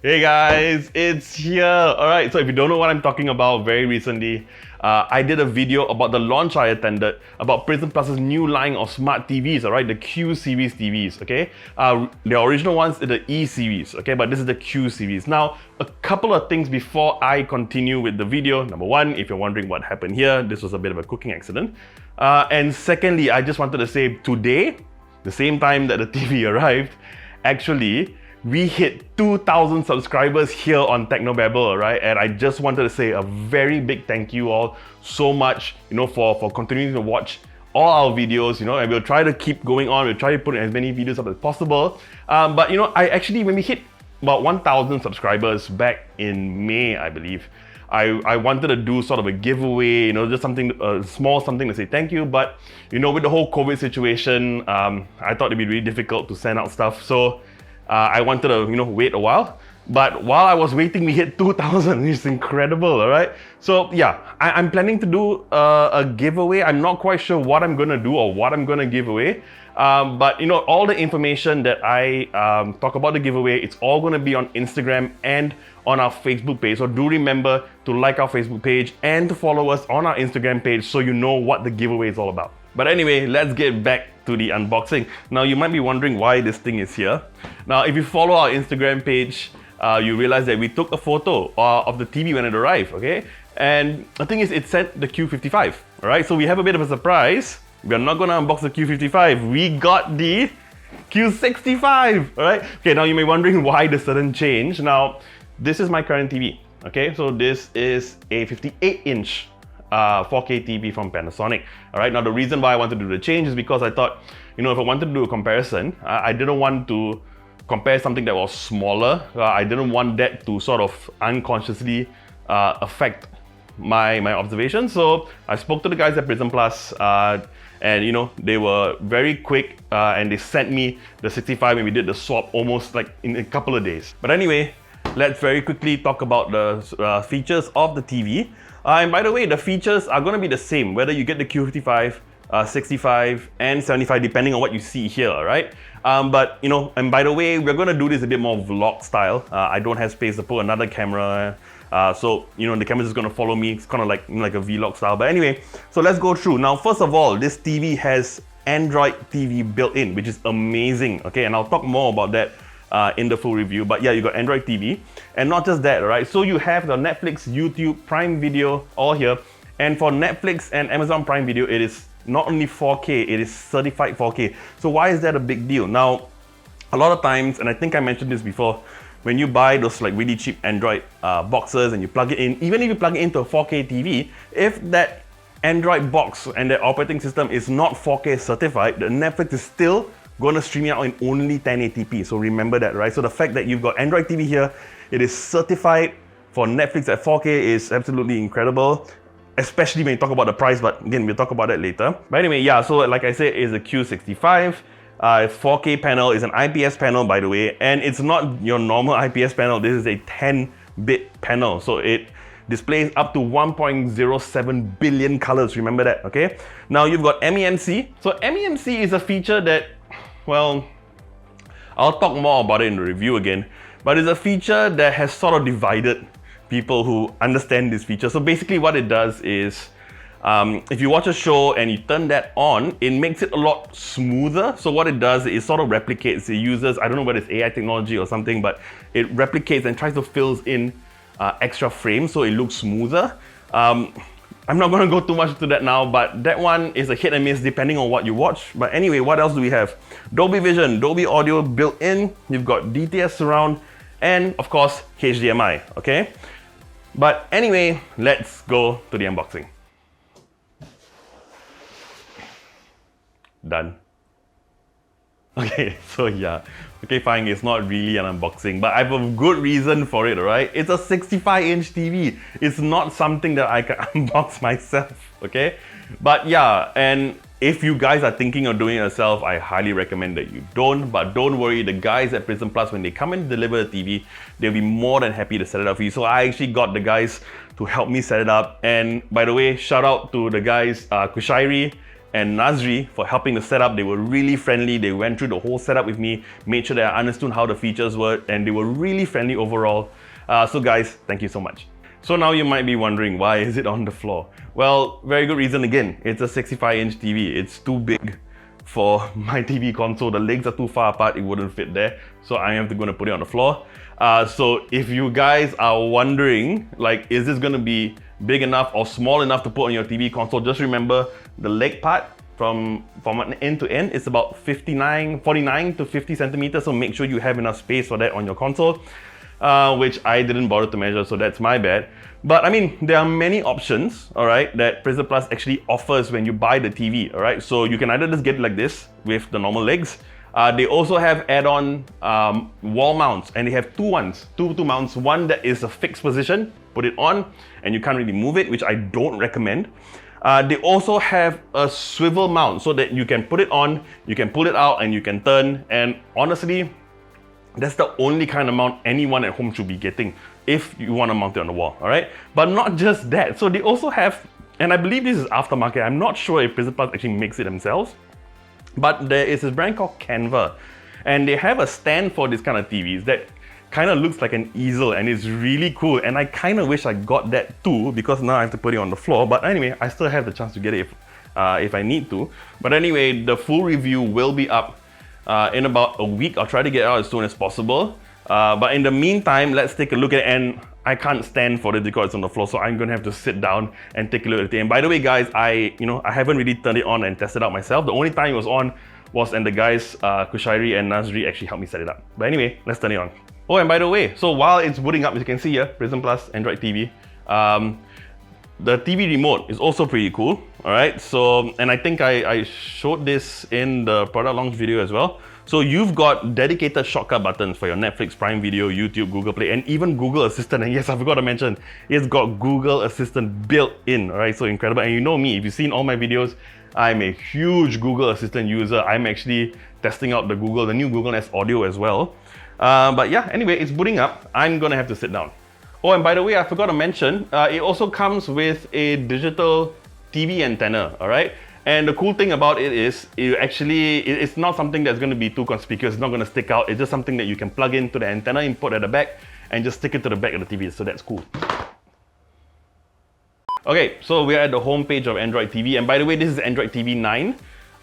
Hey guys, it's here. Alright, so if you don't know what I'm talking about, very recently, I did a video about the launch I attended about Prism Plus's new line of smart TVs, alright, the Q series TVs, okay? The original ones are the E series, okay, but this is the Q series. Now, a couple of things before I continue with the video. Number one, if you're wondering what happened here, this was a bit of a cooking accident. And secondly, I just wanted to say today, the same time that the TV arrived, actually, we hit 2,000 subscribers here on Technobabble, right? And I just wanted to say a very big thank you all so much, for continuing to watch all our videos, and we'll try to keep going on. We'll try to put as many videos up as possible. But I actually, when we hit about 1,000 subscribers back in May, I believe, I wanted to do sort of a giveaway, just something, small something to say thank you. But, with the whole COVID situation, I thought it'd be really difficult to send out stuff. So I wanted to, wait a while. But while I was waiting, we hit 2,000. It's incredible, all right? So yeah, I'm planning to do a giveaway. I'm not quite sure what I'm going to do or what I'm going to give away. But all the information that I talk about the giveaway, it's all going to be on Instagram and on our Facebook page. So do remember to like our Facebook page and to follow us on our Instagram page so you know what the giveaway is all about. But anyway, let's get back to the unboxing. Now, you might be wondering why this thing is here. Now, if you follow our Instagram page, you realize that we took a photo of the TV when it arrived, okay? And the thing is, it said the Q55, all right? So we have a bit of a surprise. We're not gonna unbox the Q55. We got the Q65, all right? Okay, now you may be wondering why the sudden change. Now, this is my current TV, okay? So this is a 58-inch 4K TV from Panasonic. All right, now the reason why I wanted to do the change is because I thought, if I wanted to do a comparison, I didn't want to compare something that was smaller. I didn't want that to sort of unconsciously affect my observations. So I spoke to the guys at Prism Plus, and they were very quick, and they sent me the 65 and we did the swap almost like in a couple of days. But anyway, let's very quickly talk about the features of the TV. And by the way, the features are going to be the same whether you get the Q55, 65 and 75 depending on what you see here, right? But and by the way, we're going to do this a bit more vlog style. I don't have space to put another camera, so the camera's just going to follow me. It's kind of like a vlog style. But anyway, so let's go through. Now, first of all, this TV has Android TV built in, which is amazing, okay? And I'll talk more about that in the full review. But yeah, you got Android TV, and not just that, right? So you have the Netflix, YouTube, Prime Video all here. And for Netflix and Amazon Prime Video, it is not only 4K, it is certified 4K. So why is that a big deal? Now, a lot of times, and I think I mentioned this before, when you buy those like really cheap Android boxes and you plug it in, even if you plug it into a 4K TV, if that Android box and the operating system is not 4K certified, the Netflix is still going to stream it out in only 1080p. So remember that, right? So the fact that you've got Android TV here, it is certified for Netflix at 4K is absolutely incredible, especially when you talk about the price, but again, we'll talk about that later. But anyway, yeah, so like I said, it's a Q65. 4K panel is an IPS panel, by the way, and it's not your normal IPS panel. This is a 10-bit panel. So it displays up to 1.07 billion colors, remember that, okay? Now you've got MEMC. So MEMC is a feature that, well, I'll talk more about it in the review again, but it's a feature that has sort of divided people who understand this feature. So basically what it does is, if you watch a show and you turn that on, it makes it a lot smoother. So what it does is sort of replicates, it uses, I don't know whether it's AI technology or something, but it replicates and tries to fill in extra frames so it looks smoother. I'm not going to go too much into that now, but that one is a hit and miss depending on what you watch. But anyway, what else do we have? Dolby Vision, Dolby Audio built in. You've got DTS surround and of course HDMI, okay? But anyway, let's go to the unboxing. Done. Okay, so yeah. Okay, fine, it's not really an unboxing, but I have a good reason for it, alright? It's a 65-inch TV. It's not something that I can unbox myself, okay? But yeah, and if you guys are thinking of doing it yourself, I highly recommend that you don't. But don't worry, the guys at Prism Plus, when they come and deliver the TV, they'll be more than happy to set it up for you. So I actually got the guys to help me set it up. And by the way, shout out to the guys, Kushairi and Nazri for helping the setup. They were really friendly. They went through the whole setup with me, made sure that I understood how the features were, and they were really friendly overall. So guys, thank you so much. So now you might be wondering, why is it on the floor? Well, very good reason again. It's a 65-inch TV. It's too big for my TV console. The legs are too far apart, it wouldn't fit there. So I am going to put it on the floor. So if you guys are wondering, like, is this going to be big enough or small enough to put on your TV console, just remember the leg part from end to end is about 49 to 50 centimeters. So make sure you have enough space for that on your console. Which I didn't bother to measure, so that's my bad. But I mean, there are many options, all right, that Prism Plus actually offers when you buy the TV, all right? So you can either just get it like this with the normal legs. They also have add-on wall mounts, and they have two mounts. One that is a fixed position, put it on, and you can't really move it, which I don't recommend. They also have a swivel mount so that you can put it on, you can pull it out, and you can turn. And honestly, that's the only kind of mount anyone at home should be getting if you want to mount it on the wall, all right? But not just that. So they also have, and I believe this is aftermarket. I'm not sure if Prism Plus actually makes it themselves, but there is this brand called Canva, and they have a stand for this kind of TVs that kind of looks like an easel, and it's really cool. And I kind of wish I got that too, because now I have to put it on the floor. But anyway, I still have the chance to get it if I need to. But anyway, the full review will be up in about a week. I'll try to get it out as soon as possible. But in the meantime, let's take a look at it. And I can't stand for it because it's on the floor, so I'm gonna have to sit down and take a look at it. And by the way, guys, I haven't really turned it on and tested it out myself. The only time it was on was when the guys, Kushairi and Nazri, actually helped me set it up. But anyway, let's turn it on. Oh, and by the way, so while it's booting up, as you can see here, Prism Plus Android TV, the TV remote is also pretty cool, all right? So, and I think I showed this in the product launch video as well. So you've got dedicated shortcut buttons for your Netflix, Prime Video, YouTube, Google Play, and even Google Assistant. And yes, I forgot to mention, it's got Google Assistant built in, all right? So incredible. And you know me, if you've seen all my videos, I'm a huge Google Assistant user. I'm actually testing out the new Google Nest Audio as well. But yeah, anyway, it's booting up. I'm gonna have to sit down. Oh, and by the way, I forgot to mention, it also comes with a digital TV antenna, all right? And the cool thing about it is, it's not something that's going to be too conspicuous. It's not going to stick out. It's just something that you can plug into the antenna input at the back and just stick it to the back of the TV. So that's cool. Okay, so we're at the home page of Android TV. And by the way, this is Android TV 9.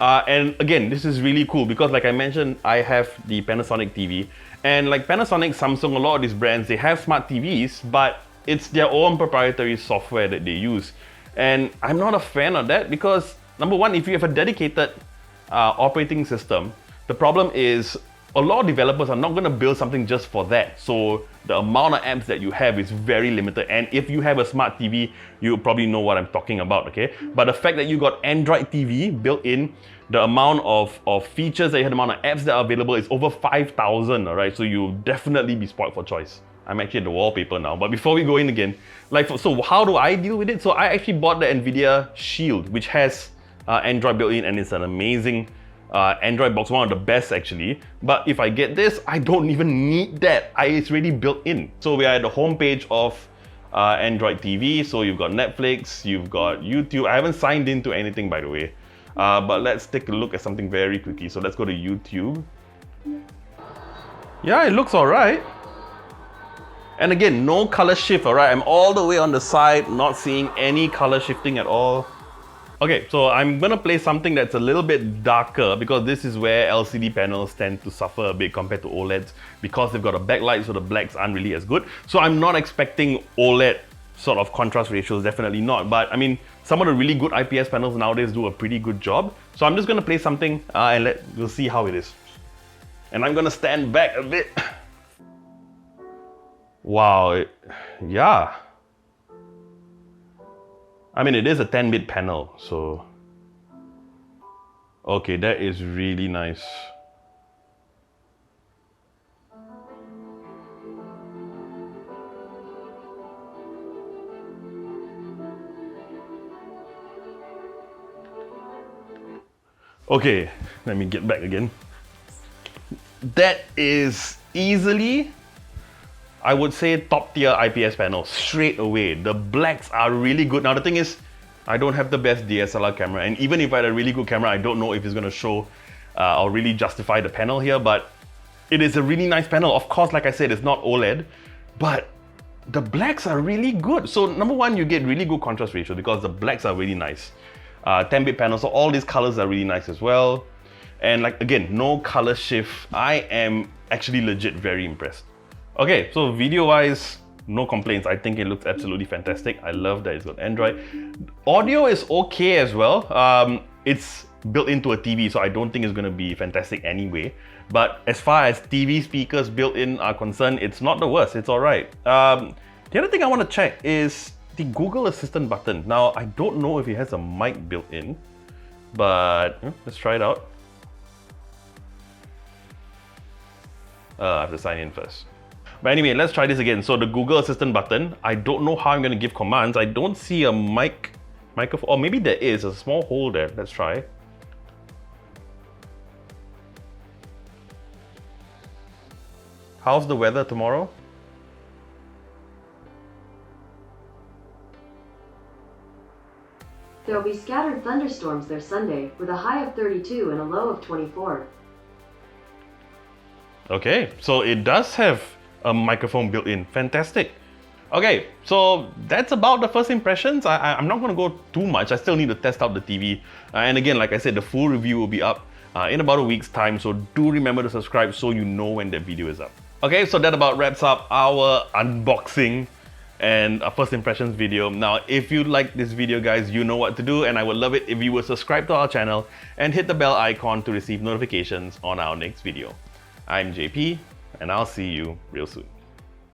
And again, this is really cool because like I mentioned, I have the Panasonic TV. And like Panasonic, Samsung, a lot of these brands, they have smart TVs, but it's their own proprietary software that they use. And I'm not a fan of that because number one, if you have a dedicated operating system, the problem is a lot of developers are not going to build something just for that. So the amount of apps that you have is very limited. And if you have a smart TV, you probably know what I'm talking about, okay? But the fact that you got Android TV built in, the amount of features that you have, the amount of apps that are available is over 5,000, all right? So you'll definitely be spoiled for choice. I'm actually at the wallpaper now, but before we go in again, so how do I deal with it? So I actually bought the NVIDIA Shield, which has Android built in, and it's an amazing Android box, one of the best actually. But if I get this, I don't even need that. It's already built in. So we are at the home page of Android TV. So you've got Netflix, you've got YouTube. I haven't signed into anything, by the way. But let's take a look at something very quickly. So let's go to YouTube. Yeah, it looks all right. And again, no color shift, all right? I'm all the way on the side, not seeing any color shifting at all. Okay, so I'm gonna play something that's a little bit darker because this is where LCD panels tend to suffer a bit compared to OLEDs because they've got a backlight, so the blacks aren't really as good. So I'm not expecting OLED sort of contrast ratios, definitely not. But I mean, some of the really good IPS panels nowadays do a pretty good job. So I'm just gonna play something and we'll see how it is. And I'm gonna stand back a bit. Wow, yeah. I mean, it is a 10-bit panel, so... Okay, that is really nice. Okay, let me get back again. That is easily, I would say, top tier IPS panel straight away. The blacks are really good. Now the thing is, I don't have the best DSLR camera, and even if I had a really good camera, I don't know if it's gonna show or really justify the panel here, but it is a really nice panel. Of course, like I said, it's not OLED, but the blacks are really good. So number one, you get really good contrast ratio because the blacks are really nice. 10-bit panel, so all these colors are really nice as well. And like, again, no color shift. I am actually legit very impressed. Okay, so video-wise, no complaints. I think it looks absolutely fantastic. I love that it's got Android. Audio is okay as well. It's built into a TV, so I don't think it's going to be fantastic anyway. But as far as TV speakers built in are concerned, it's not the worst. It's all right. The other thing I want to check is the Google Assistant button. Now, I don't know if it has a mic built in, but let's try it out. I have to sign in first. But anyway, let's try this again. So the Google Assistant button, I don't know how I'm going to give commands. I don't see a microphone, or maybe there is a small hole there. Let's try. How's the weather tomorrow? There will be scattered thunderstorms there Sunday, with a high of 32 and a low of 24. Okay, so it does have a microphone built in. Fantastic. Okay, so that's about the first impressions. I'm not going to go too much. I still need to test out the TV. And again, like I said, the full review will be up in about a week's time. So do remember to subscribe so you know when that video is up. Okay, so that about wraps up our unboxing and our first impressions video. Now, if you like this video, guys, you know what to do, and I would love it if you would subscribe to our channel and hit the bell icon to receive notifications on our next video. I'm JP, and I'll see you real soon.